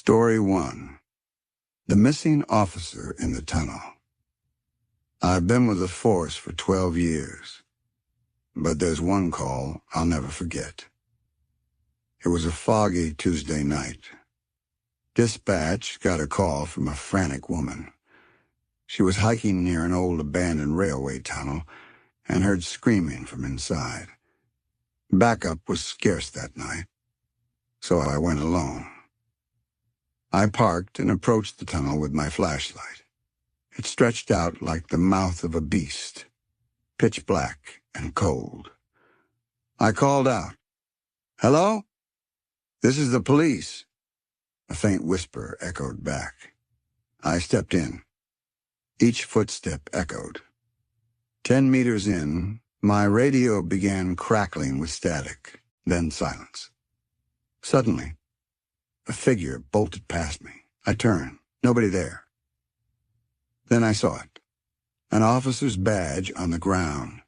Story 1. The Missing Officer in the Tunnel. I've been with the force for 12 years, but there's one call I'll never forget. It was a foggy Tuesday night. Dispatch got a call from a frantic woman. She was hiking near an old abandoned railway tunnel and heard screaming from inside. Backup was scarce that night, so I went alone. I parked and approached the tunnel with my flashlight. It stretched out like the mouth of a beast, pitch black and cold. I called out, "Hello? This is the police." A faint whisper echoed back. I stepped in. Each footstep echoed. 10 meters in, my radio began crackling with static, then silence. Suddenly, a figure bolted past me. I turned. Nobody there. Then I saw it. An officer's badge on the ground.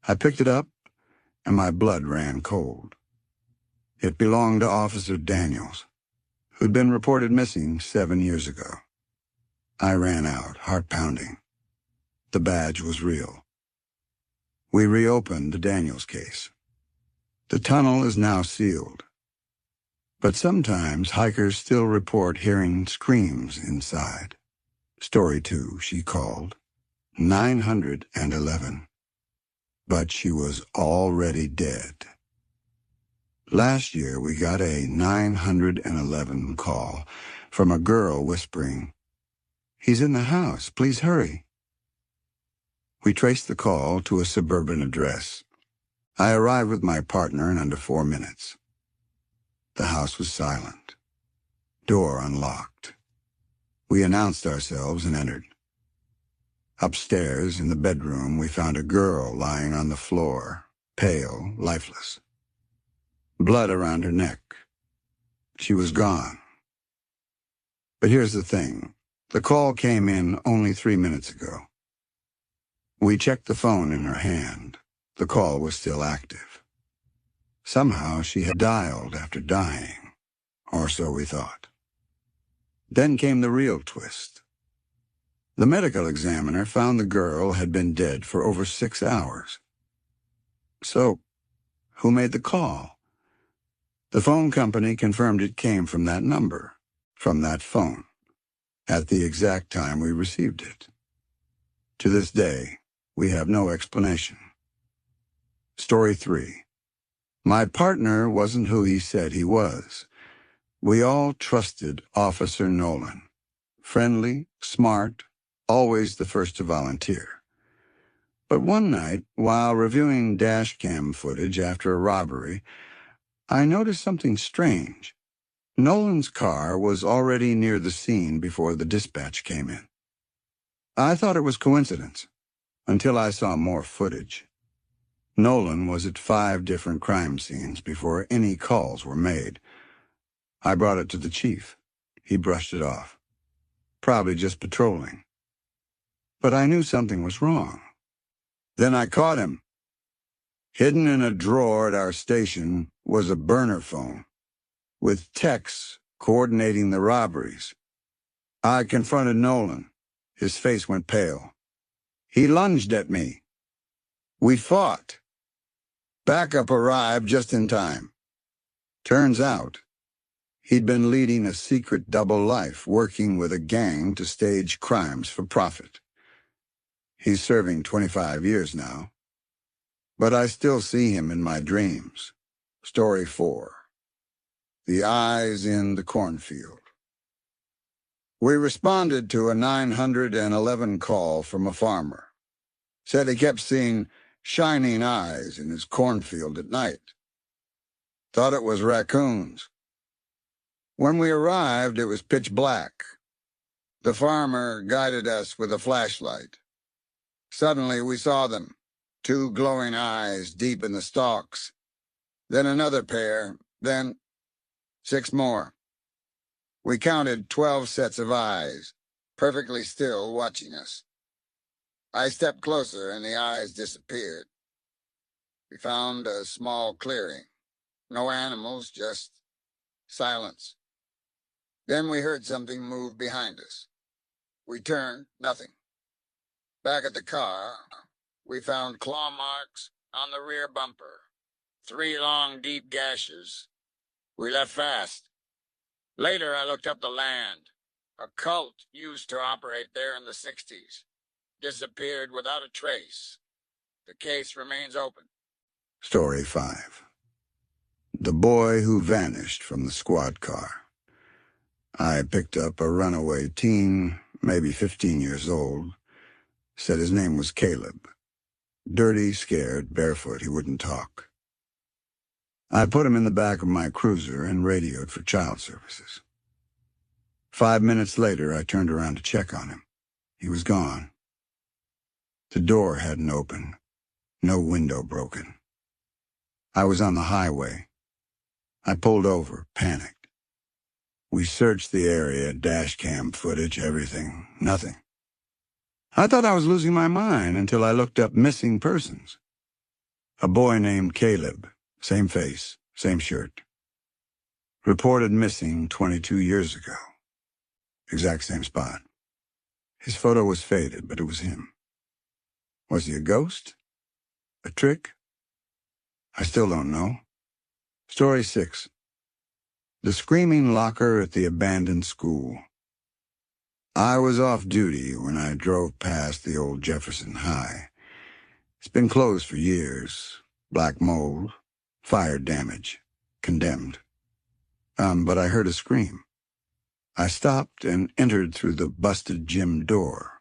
I picked it up, and my blood ran cold. It belonged to Officer Daniels, who'd been reported missing 7 years ago. I ran out, heart pounding. The badge was real. We reopened the Daniels case. The tunnel is now sealed. But sometimes hikers still report hearing screams inside. Story 2, she called. 911. But she was already dead. Last year we got a 911 call from a girl whispering, "He's in the house, please hurry." We traced the call to a suburban address. I arrived with my partner in under 4 minutes. The house was silent. Door unlocked. We announced ourselves and entered. Upstairs, in the bedroom, we found a girl lying on the floor, pale, lifeless. Blood around her neck. She was gone. But here's the thing. The call came in only 3 minutes ago. We checked the phone in her hand. The call was still active. Somehow she had dialed after dying, or so we thought. Then came the real twist. The medical examiner found the girl had been dead for over 6 hours. So, who made the call? The phone company confirmed it came from that number, from that phone, at the exact time we received it. To this day, we have no explanation. Story 3. My partner wasn't who he said he was. We all trusted Officer Nolan. Friendly, smart, always the first to volunteer. But one night, while reviewing dash cam footage after a robbery, I noticed something strange. Nolan's car was already near the scene before the dispatch came in. I thought it was coincidence, until I saw more footage. Nolan was at 5 different crime scenes before any calls were made. I brought it to the chief. He brushed it off. Probably just patrolling. But I knew something was wrong. Then I caught him. Hidden in a drawer at our station was a burner phone, with texts coordinating the robberies. I confronted Nolan. His face went pale. He lunged at me. We fought. Backup arrived just in time. Turns out, he'd been leading a secret double life, working with a gang to stage crimes for profit. He's serving 25 years now. But I still see him in my dreams. Story 4. The Eyes in the Cornfield. We responded to a 911 call from a farmer. Said he kept seeing shining eyes in his cornfield at night. Thought it was raccoons. When we arrived, it was pitch black. The farmer guided us with a flashlight. Suddenly we saw them, 2 glowing eyes deep in the stalks. Then another pair, then 6 more. We counted 12 sets of eyes, perfectly still, watching us. I stepped closer and the eyes disappeared. We found a small clearing. No animals, just silence. Then we heard something move behind us. We turned, nothing. Back at the car, we found claw marks on the rear bumper. 3 long, deep gashes. We left fast. Later, I looked up the land. A cult used to operate there in the 60s. Disappeared without a trace. The case remains open. Story 5. The boy who vanished from the squad car. I picked up a runaway teen, maybe 15 years old. Said his name was Caleb. Dirty, scared, barefoot, he wouldn't talk. I put him in the back of my cruiser and radioed for child services. 5 minutes later, I turned around to check on him. He was gone. The door hadn't opened. No window broken. I was on the highway. I pulled over, panicked. We searched the area, dash cam footage, everything. Nothing. I thought I was losing my mind until I looked up missing persons. A boy named Caleb, same face, same shirt. Reported missing 22 years ago. Exact same spot. His photo was faded, but it was him. Was he a ghost? A trick? I still don't know. Story 6. The screaming locker at the abandoned school. I was off duty when I drove past the old Jefferson High. It's been closed for years. Black mold, fire damage, condemned. But I heard a scream. I stopped and entered through the busted gym door.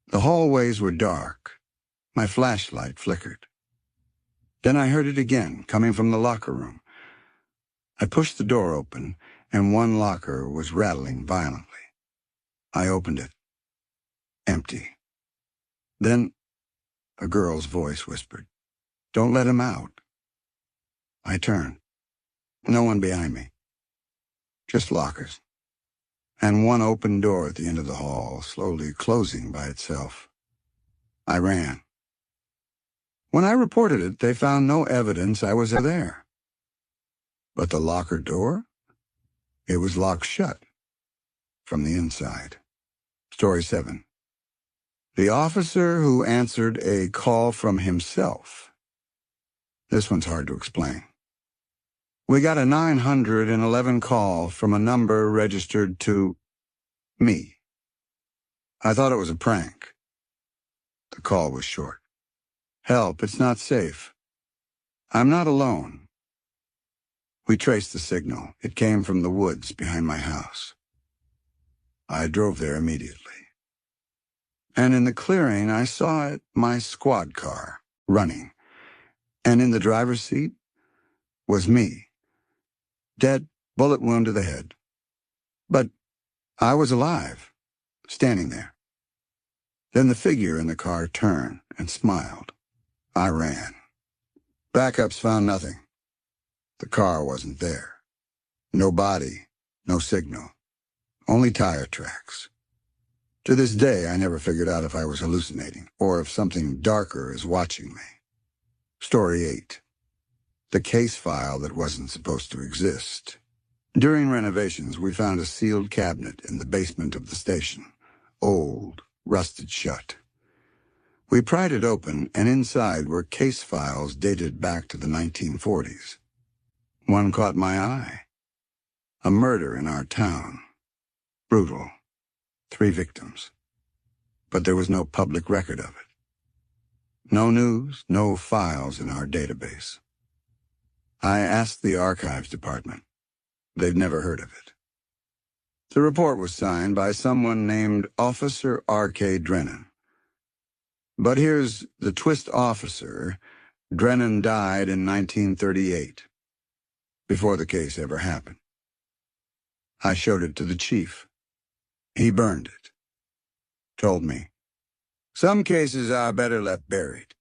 The hallways were dark. My flashlight flickered. Then I heard it again, coming from the locker room. I pushed the door open, and one locker was rattling violently. I opened it. Empty. Then a girl's voice whispered, "Don't let him out." I turned. No one behind me. Just lockers. And one open door at the end of the hall, slowly closing by itself. I ran. When I reported it, they found no evidence I was there. But the locker door? It was locked shut. From the inside. Story 7. The officer who answered a call from himself. This one's hard to explain. We got a 911 call from a number registered to me. I thought it was a prank. The call was short. "Help, it's not safe. I'm not alone." We traced the signal. It came from the woods behind my house. I drove there immediately. And in the clearing, I saw it, my squad car, running. And in the driver's seat was me. Dead, bullet wound to the head. But I was alive, standing there. Then the figure in the car turned and smiled. I ran. Backups found nothing. The car wasn't there. No body, no signal. Only tire tracks. To this day, I never figured out if I was hallucinating or if something darker is watching me. Story 8. The case file that wasn't supposed to exist. During renovations, we found a sealed cabinet in the basement of the station. Old, rusted shut. We pried it open, and inside were case files dated back to the 1940s. One caught my eye. A murder in our town. Brutal. 3 victims. But there was no public record of it. No news, no files in our database. I asked the archives department. They'd never heard of it. The report was signed by someone named Officer R.K. Drennan. But here's the twist, officer. Drennan died in 1938, before the case ever happened. I showed it to the chief. He burned it. Told me, "Some cases are better left buried."